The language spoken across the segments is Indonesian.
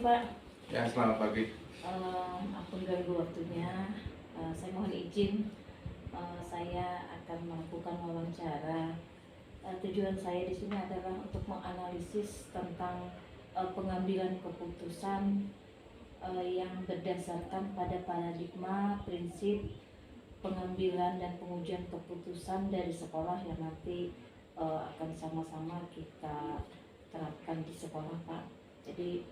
Pak. Ya, selamat pagi. Ampun ganggu waktunya. Saya mohon izin. Saya akan melakukan wawancara. Tujuan saya di sini adalah untuk menganalisis tentang pengambilan keputusan yang berdasarkan pada paradigma prinsip pengambilan dan pengujian keputusan dari sekolah yang nanti akan sama-sama kita terapkan di sekolah, Pak. Jadi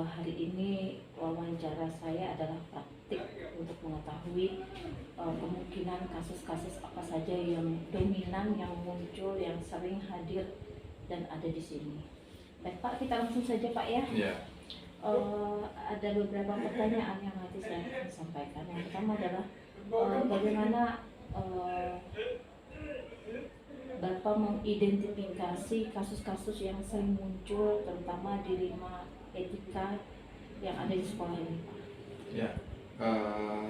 hari ini wawancara saya adalah praktik untuk mengetahui kemungkinan kasus-kasus apa saja yang dominan, yang muncul, yang sering hadir dan ada di sini. Baik Pak, kita langsung saja Pak ya. Ya. Ada beberapa pertanyaan yang nanti saya akan sampaikan. Yang pertama adalah bagaimana Bapak mengidentifikasi kasus-kasus yang sering muncul, terutama dilema etika yang ada di sekolah ini, Pak? Ya,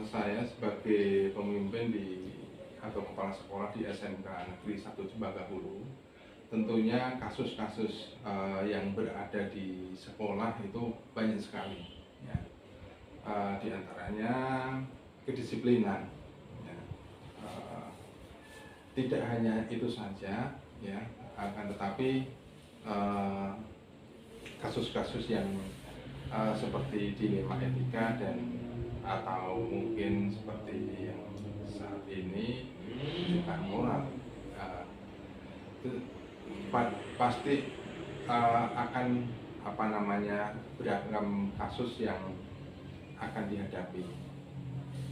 saya sebagai pemimpin atau kepala sekolah di SMK Negeri 1 Cimbagahulu, tentunya kasus-kasus yang berada di sekolah itu banyak sekali. Ya. Di antaranya kedisiplinan. Ya. Tidak hanya itu saja, ya, akan tetapi kasus-kasus yang seperti dilema etika dan atau mungkin seperti yang saat ini juga moral, itu pasti akan beragam kasus yang akan dihadapi,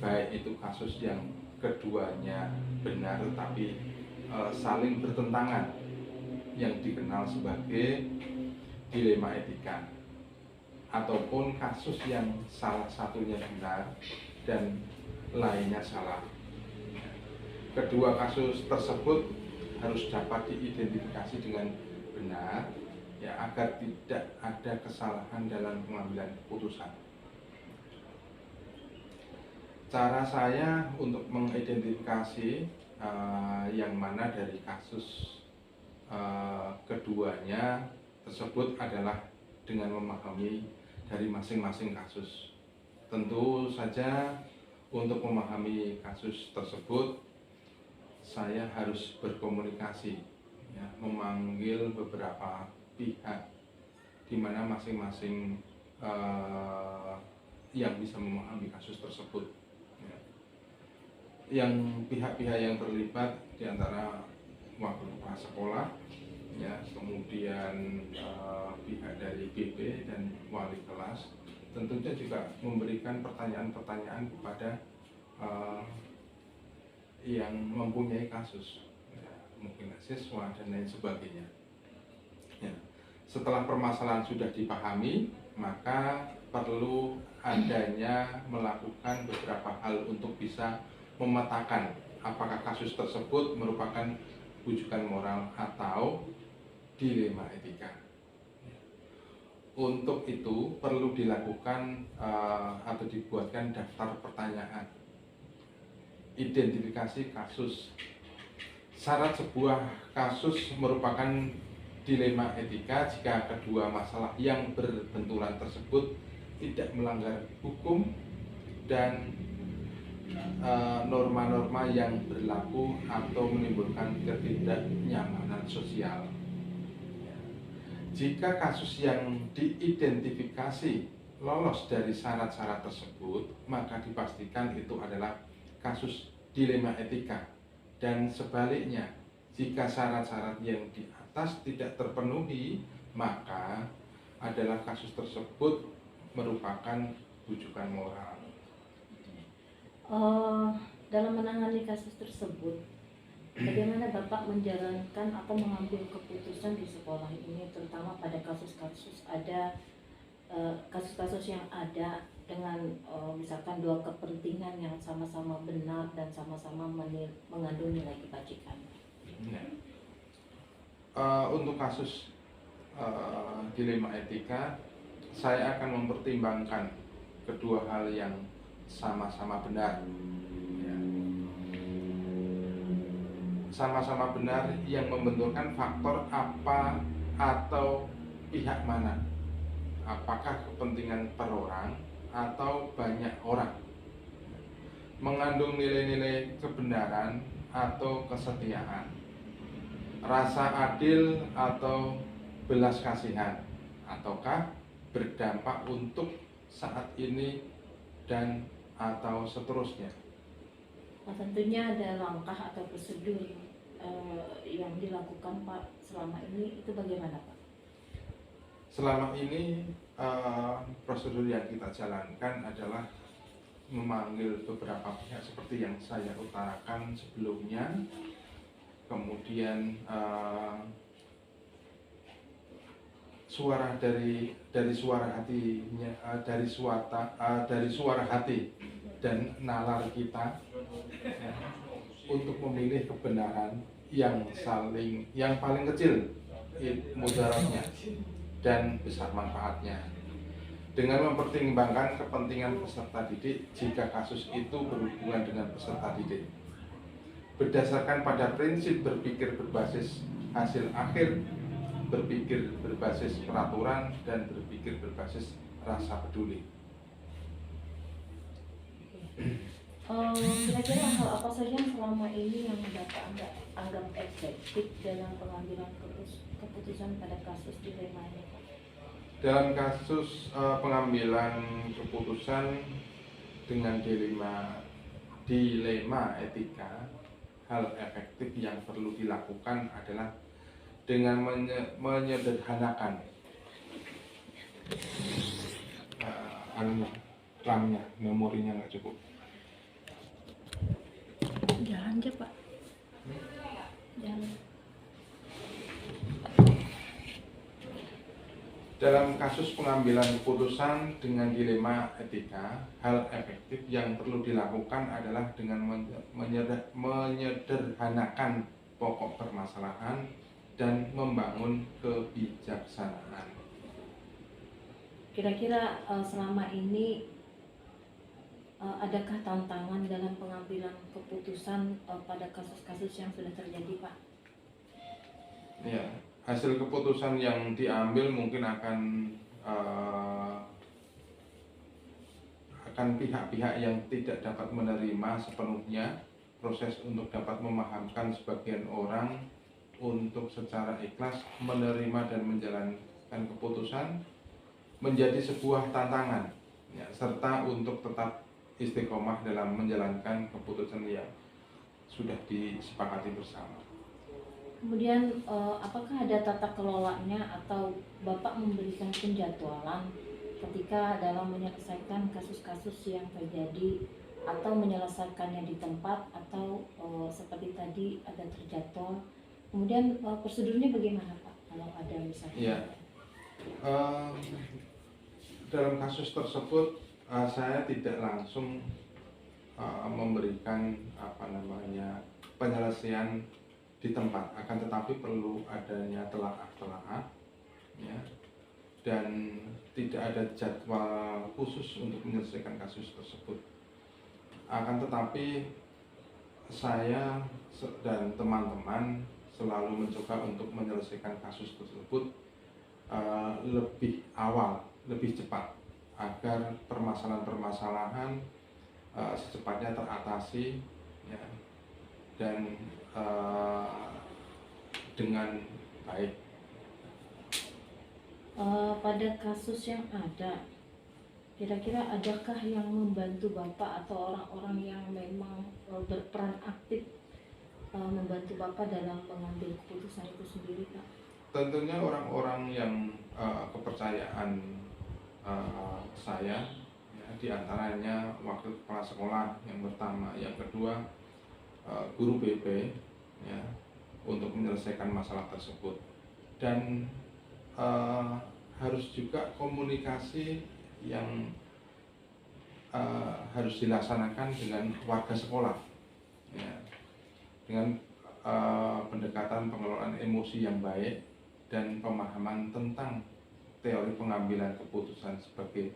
baik itu kasus yang keduanya benar tapi saling bertentangan, yang dikenal sebagai dilema etika, ataupun kasus yang salah satunya benar dan lainnya salah. Kedua kasus tersebut harus dapat diidentifikasi dengan benar, ya, agar tidak ada kesalahan dalam pengambilan keputusan. Cara saya untuk mengidentifikasi yang mana dari kasus keduanya tersebut adalah dengan memahami dari masing-masing kasus. Tentu saja untuk memahami kasus tersebut saya harus berkomunikasi, ya, memanggil beberapa pihak di mana masing-masing yang bisa memahami kasus tersebut. Yang pihak-pihak yang terlibat diantara wakil kepala sekolah, ya, kemudian pihak dari BB dan wali kelas, tentunya juga memberikan pertanyaan-pertanyaan kepada yang mempunyai kasus, ya, mungkin siswa dan lain sebagainya. Ya. Setelah permasalahan sudah dipahami, maka perlu adanya melakukan beberapa hal untuk bisa memetakan apakah kasus tersebut merupakan rujukan moral atau dilema etika. Untuk itu perlu dilakukan atau dibuatkan daftar pertanyaan identifikasi kasus. Syarat sebuah kasus merupakan dilema etika jika kedua masalah yang berbenturan tersebut tidak melanggar hukum dan norma-norma yang berlaku atau menimbulkan ketidaknyamanan sosial. Jika kasus yang diidentifikasi lolos dari syarat-syarat tersebut, maka dipastikan itu adalah kasus dilema etika. Dan sebaliknya, jika syarat-syarat yang di atas tidak terpenuhi, maka adalah kasus tersebut merupakan rujukan moral. Dalam menangani kasus tersebut, bagaimana Bapak menjalankan atau mengambil keputusan di sekolah ini, terutama pada kasus-kasus yang ada dengan misalkan dua kepentingan yang sama-sama benar dan sama-sama mengandung nilai kebajikan? Ya. Untuk kasus dilema etika, saya akan mempertimbangkan kedua hal yang sama-sama benar, ya. Sama-sama benar yang membenturkan faktor apa atau pihak mana apakah kepentingan per orang atau banyak orang, mengandung nilai-nilai kebenaran atau kesetiaan, rasa adil atau belas kasihan, ataukah berdampak untuk saat ini dan atau seterusnya. Nah, tentunya ada langkah atau prosedur yang dilakukan Pak selama ini, itu bagaimana Pak? Selama ini prosedur yang kita jalankan adalah memanggil beberapa pihak seperti yang saya utarakan sebelumnya, kemudian suara dari suara hatinya, dari suara hati dan nalar kita, ya, untuk memilih kebenaran yang paling kecil mudaratnya dan besar manfaatnya, dengan mempertimbangkan kepentingan peserta didik jika kasus itu berhubungan dengan peserta didik, berdasarkan pada prinsip berpikir berbasis hasil akhir, berpikir berbasis peraturan, dan berpikir berbasis rasa peduli. Kira-kira hal apa saja yang selama ini yang Bapak anggap efektif dalam pengambilan keputusan pada kasus dilema ini Pak? Dalam kasus pengambilan keputusan dengan dilema etika, hal efektif yang perlu dilakukan adalah dengan menyederhanakan RAM-nya, memorinya nggak cukup. Jalan aja Pak. Jalan. Dalam kasus pengambilan keputusan dengan dilema etika, hal efektif yang perlu dilakukan adalah dengan menyederhanakan pokok permasalahan dan membangun kebijaksanaan. Kira-kira selama ini adakah tantangan dalam pengambilan keputusan pada kasus-kasus yang sudah terjadi Pak? Ya, hasil keputusan yang diambil mungkin akan pihak-pihak yang tidak dapat menerima sepenuhnya proses untuk dapat memahamkan sebagian orang untuk secara ikhlas menerima dan menjalankan keputusan menjadi sebuah tantangan, ya, serta untuk tetap istiqomah dalam menjalankan keputusan yang sudah disepakati bersama. Kemudian apakah ada tata kelolanya atau Bapak memberikan penjadwalan ketika dalam menyelesaikan kasus-kasus yang terjadi, atau menyelesaikannya di tempat, atau seperti tadi ada terjadwal? Kemudian prosedurnya bagaimana Pak kalau ada misalnya? Ya, dalam kasus tersebut saya tidak langsung memberikan penyelesaian di tempat, akan tetapi perlu adanya telaah, ya, dan tidak ada jadwal khusus untuk menyelesaikan kasus tersebut. Akan tetapi saya dan teman-teman selalu mencoba untuk menyelesaikan kasus tersebut lebih awal, lebih cepat, agar permasalahan-permasalahan secepatnya teratasi, ya, dan dengan baik. Pada kasus yang ada, kira-kira adakah yang membantu Bapak atau orang-orang yang memang berperan aktif membantu Bapak dalam mengambil keputusan itu sendiri Pak? Tentunya orang-orang yang kepercayaan saya, ya, diantaranya wakil kepala sekolah yang pertama, yang kedua guru BP, ya, untuk menyelesaikan masalah tersebut, dan harus juga komunikasi yang harus dilaksanakan dengan warga sekolah, ya, dengan pendekatan pengelolaan emosi yang baik dan pemahaman tentang teori pengambilan keputusan sebagai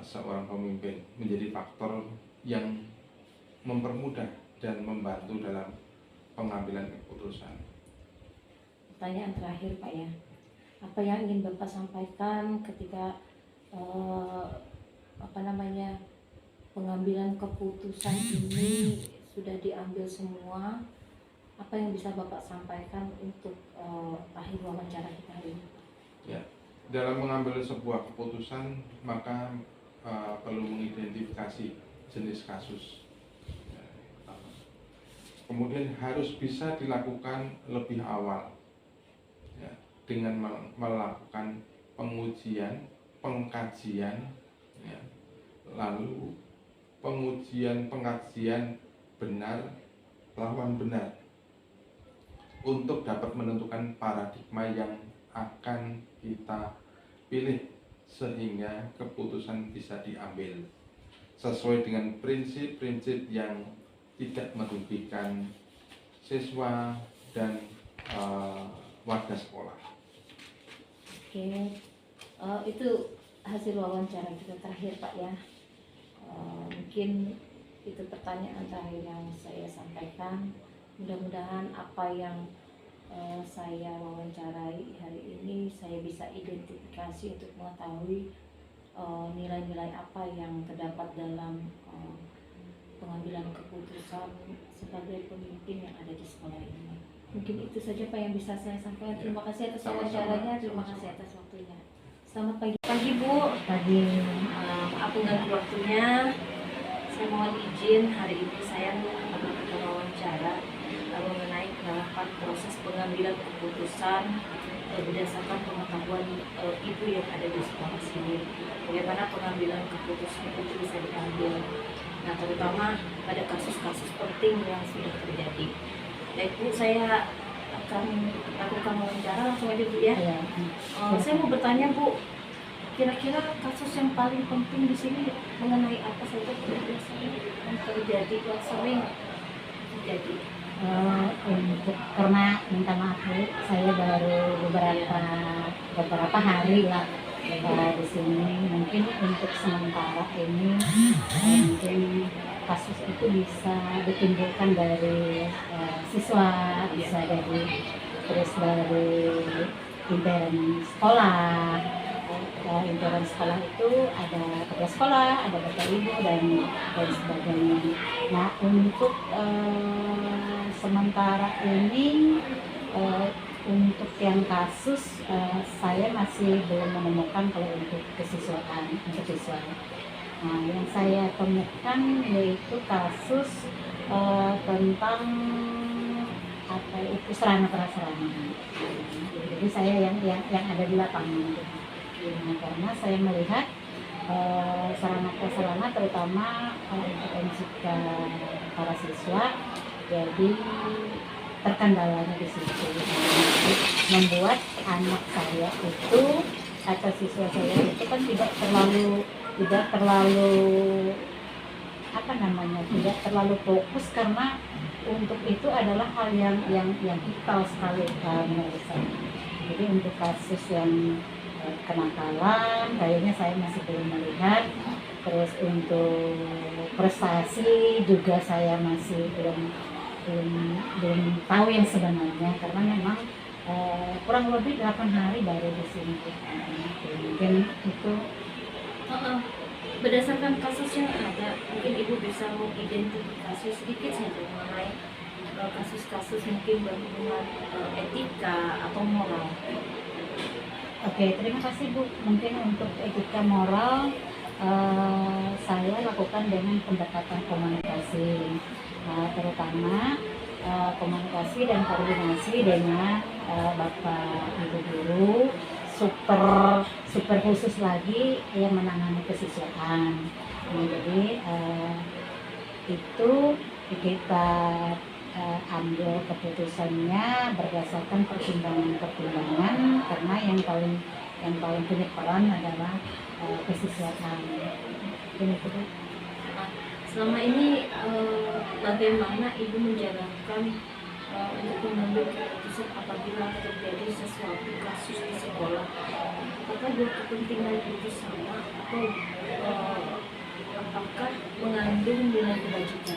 seorang pemimpin menjadi faktor yang mempermudah dan membantu dalam pengambilan keputusan. Pertanyaan terakhir Pak ya, apa yang ingin Bapak sampaikan ketika eh, pengambilan keputusan ini sudah diambil semua. Apa yang bisa Bapak sampaikan untuk akhir wawancara kita hari ini? Ya, dalam mengambil sebuah keputusan maka perlu mengidentifikasi jenis kasus. Ya, pertama. Kemudian harus bisa dilakukan lebih awal, ya, dengan melakukan pengujian, pengkajian, ya, lalu pengujian pengkajian benar lawan benar untuk dapat menentukan paradigma yang akan kita pilih sehingga keputusan bisa diambil sesuai dengan prinsip-prinsip yang tidak merugikan siswa dan warga sekolah. Oke, itu hasil wawancara kita terakhir Pak ya. Mungkin itu pertanyaan terakhir yang saya sampaikan. Mudah-mudahan apa yang saya wawancarai hari ini saya bisa identifikasi untuk mengetahui nilai-nilai apa yang terdapat dalam pengambilan keputusan sebagai pemimpin yang ada di sekolah ini. Mungkin itu saja Pak yang bisa saya sampaikan. Terima kasih atas wawancaranya, terima kasih atas waktunya. Selamat pagi Bu. Pagi. Aku ganggu waktunya. Saya mohon izin hari ini saya melakukan wawancara mengenai penerapan proses pengambilan keputusan berdasarkan pengetahuan ibu yang ada di sekolah sini. Bagaimana pengambilan keputusan itu bisa diambil. Nah, terutama pada kasus-kasus penting yang sudah terjadi. Baik Bu, saya akan lakukan wawancara langsung aja Bu ya. Saya mau bertanya Bu, kira-kira kasus yang paling penting di sini mengenai apa saja yang terjadi, yang sering terjadi? Untuk karena minta maaf Bu, saya baru beberapa hari lah di sini. Mungkin untuk sementara ini mungkin kasus itu bisa ditimbulkan dari siswa, bisa dari intern sekolah. Intern sekolah itu ada kepala sekolah, ada bapak ibu dan sebagainya. Nah, untuk sementara ini untuk yang kasus saya masih belum menemukan kalau untuk kesiswaan untuk siswa. Nah, yang saya temukan yaitu kasus tentang apa itu serana prasarana. Jadi saya yang ada di lapangan. Nah, karena saya melihat sarana prasarana terutama untuk MCK para siswa, jadi terkendalanya di situ. Membuat anak saya itu atau siswa saya itu kan tidak terlalu tidak terlalu fokus, karena untuk itu adalah hal yang vital sekali menurut saya. Jadi untuk kasus yang kenakalan kayaknya saya masih belum melihat. Terus untuk prestasi juga saya masih belum tahu yang sebenarnya, karena memang kurang lebih 8 hari baru di sini. Mungkin itu berdasarkan kasus yang ada, mungkin Ibu bisa mengidentifikasi sedikit saja mengenai kasus-kasus mungkin berhubungan etika atau moral. Oke, terima kasih Bu. Mungkin untuk etika moral saya lakukan dengan pendekatan komunikasi, terutama komunikasi dan koordinasi dengan Bapak Ibu guru, super khusus lagi yang menangani kesiswaan. Nah, jadi itu kita ambil keputusannya berdasarkan pertimbangan, karena yang paling punya peran adalah kesiswaan. Ini itu. Selama ini bagaimana Ibu menjalankan untuk mengambil keputusan apabila terjadi sesuatu kasus di sekolah? Apakah dua kepentingan itu sama atau apakah mengandung nilai kebajikan?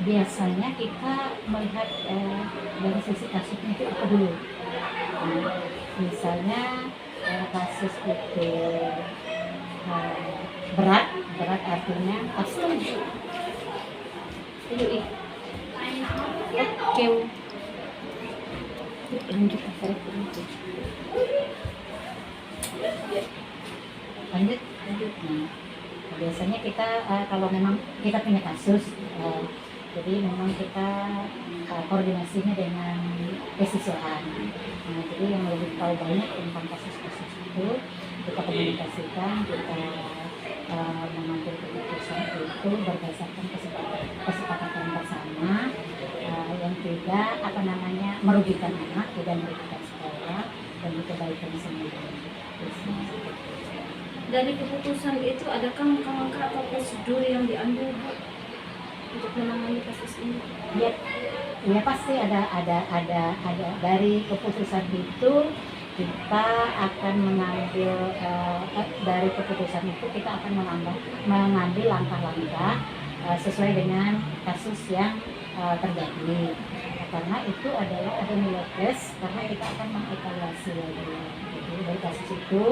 biasanya kita melihat dari sisi kasusnya itu apa dulu. Misalnya kasus itu berat artinya pasti Oke, lanjut lanjut. Nah, biasanya kita kalau memang kita punya kasus, jadi memang kita koordinasinya dengan kesiswaan. Nah, jadi yang lebih tahu banyak tentang kasus-kasus itu kita komunikasikan, kita mengambil keputusan itu berdasarkan kesepakatan bersama, yang tidak merugikan anak, tidak merugikan sekolah, dan kebaikan semua. Dari keputusan itu adakah langkah-langkah atau prosedur yang diambil Bu untuk menangani kasus ini? Ya pasti ada dari keputusan itu kita akan mengambil dari keputusan itu kita akan mengambil langkah-langkah sesuai dengan kasus yang terjadi. Karena itu adalah ada nilai plus, karena kita akan mengevaluasi lagi. Jadi dari kasus itu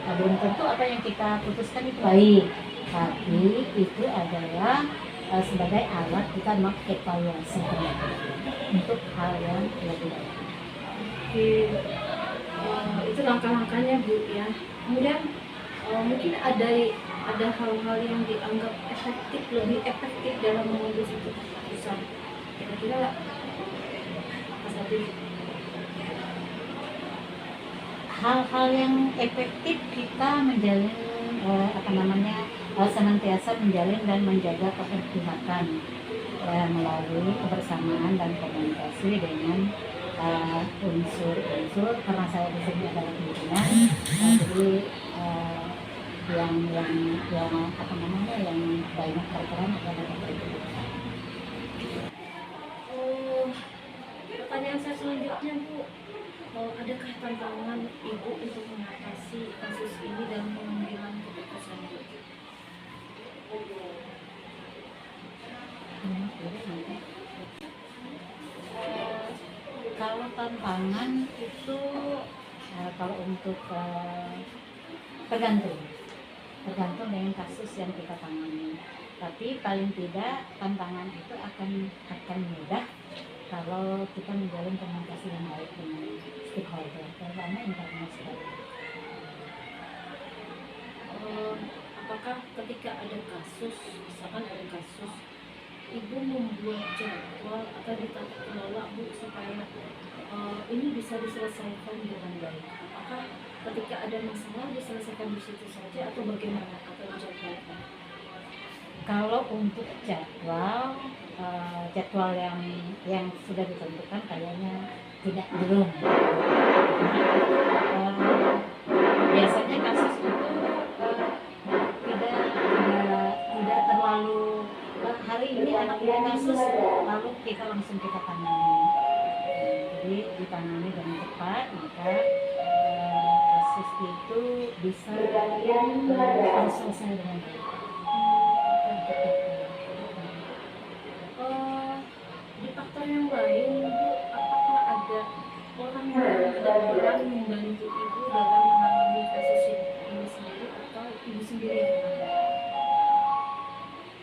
belum tentu apa yang kita putuskan itu baik, tapi itu adalah sebagai alat kita mengevaluasi untuk hal yang lebih baik. Oke, itu langkah-langkahnya Bu ya. Kemudian mungkin ada hal-hal yang dianggap lebih efektif dalam mengambil satu keputusan. Kira-kira apa saja? Hal-hal yang efektif kita menjalin senantiasa menjalin dan menjaga keberpihakan melalui kebersamaan dan komunikasi dengan unsur-unsur, karena saya di sini adalah pimpinan, jadi yang banyak berperan adalah keberpihakan. Pertanyaan saya selanjutnya Bu, adakah tantangan Ibu untuk mengatasi kasus ini dalam pengambilan keputusan Bu? Kalau tantangan itu kalau untuk tergantung dengan kasus yang kita tangani. Tapi paling tidak tantangan itu akan mudah kalau kita menjalin komunikasi yang baik dengan stakeholder, terutama internasional. Apakah ketika ada kasus, misalkan ada kasus, Ibu membuat jadwal atau ditata kelola Bu supaya ini bisa diselesaikan dengan baik? Apakah ketika ada masalah diselesaikan di situ saja atau bagaimana atau dijadwalkan? Kalau untuk jadwal yang sudah ditentukan kayaknya belum. Biasanya kasus itu tidak terlalu hari ini anak ini kasus lalu kita langsung tangani. Jadi ditangani dengan cepat, maka kasus itu bisa selesai dengan baik. Di faktor yang lain, Bu, apakah ada orang yang berperan membantu Ibu dalam menangani kasus ini sendiri atau Ibu sendiri yang menangani?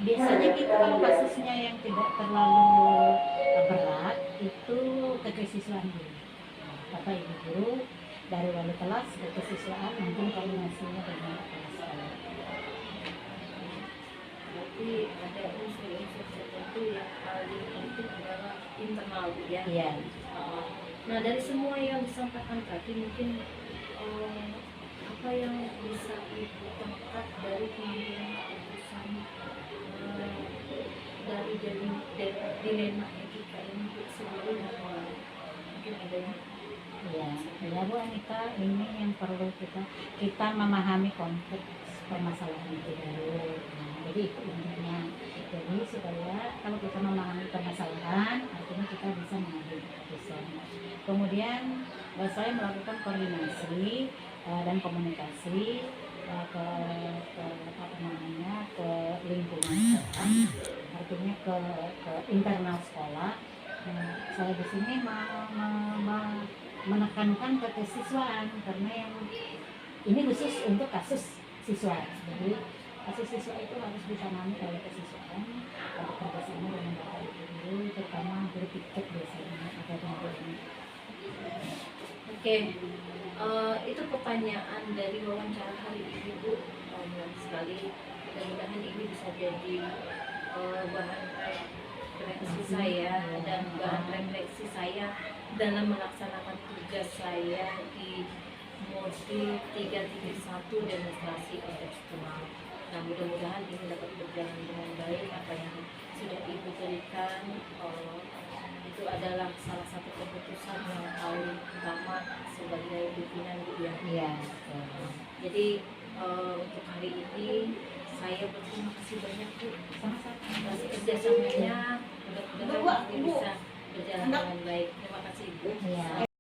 Biasanya kita kalau kasusnya yang tidak terlalu berat itu kekesiswaan dulu. Bapak Ibu guru dari wali kelas ke kesiswaan mungkin koordinasinya dengan kepala sekolah. Berarti ada unsur-unsur tertentu yang paling penting adalah internal ya. Iya. Nah, dari semua yang disampaikan tadi mungkin apa yang bisa Ibu tangkap dari pengambilan keputusan dari dilema etika ini sendiri dan moral? Mungkin adanya. Ya Bu Anita, ini yang perlu kita memahami konteks permasalahan itu dulu. Nah, jadi itu intinya. Jadi supaya kalau kita memahami permasalahan, artinya kita bisa mengambil keputusan. Kemudian saya melakukan koordinasi dan komunikasi ke, apa namanya, ke lingkungan sekolah, artinya ke internal sekolah. Nah, saya di sini menekankan ke kesiswaan karena yang ini khusus untuk kasus siswa. Jadi kasus siswa itu harus ditangani oleh kesiswaan atau kerjasama dengan bapak ibu guru, terutama guru pikir biasanya atau guru. Oke, itu pertanyaan dari wawancara hari ini Bu. Menarik sekali. Mudah-mudahan ini bisa jadi bahan refleksi saya dan bahan refleksi saya dalam melaksanakan tugas saya di modul 3.1 demonstrasi kontekstual. Nah, mudah-mudahan ini dapat berjalan dengan baik. Apa yang sudah Ibu berikan itu adalah salah satu keputusan yang paling utama sebagai pimpinan Bu ya. Iya. Jadi untuk hari ini saya berterima kasih banyak Bu atas kerjasamanya. Mudah-mudahan ini bisa berjalan dengan baik. Terima kasih Bu. Iya.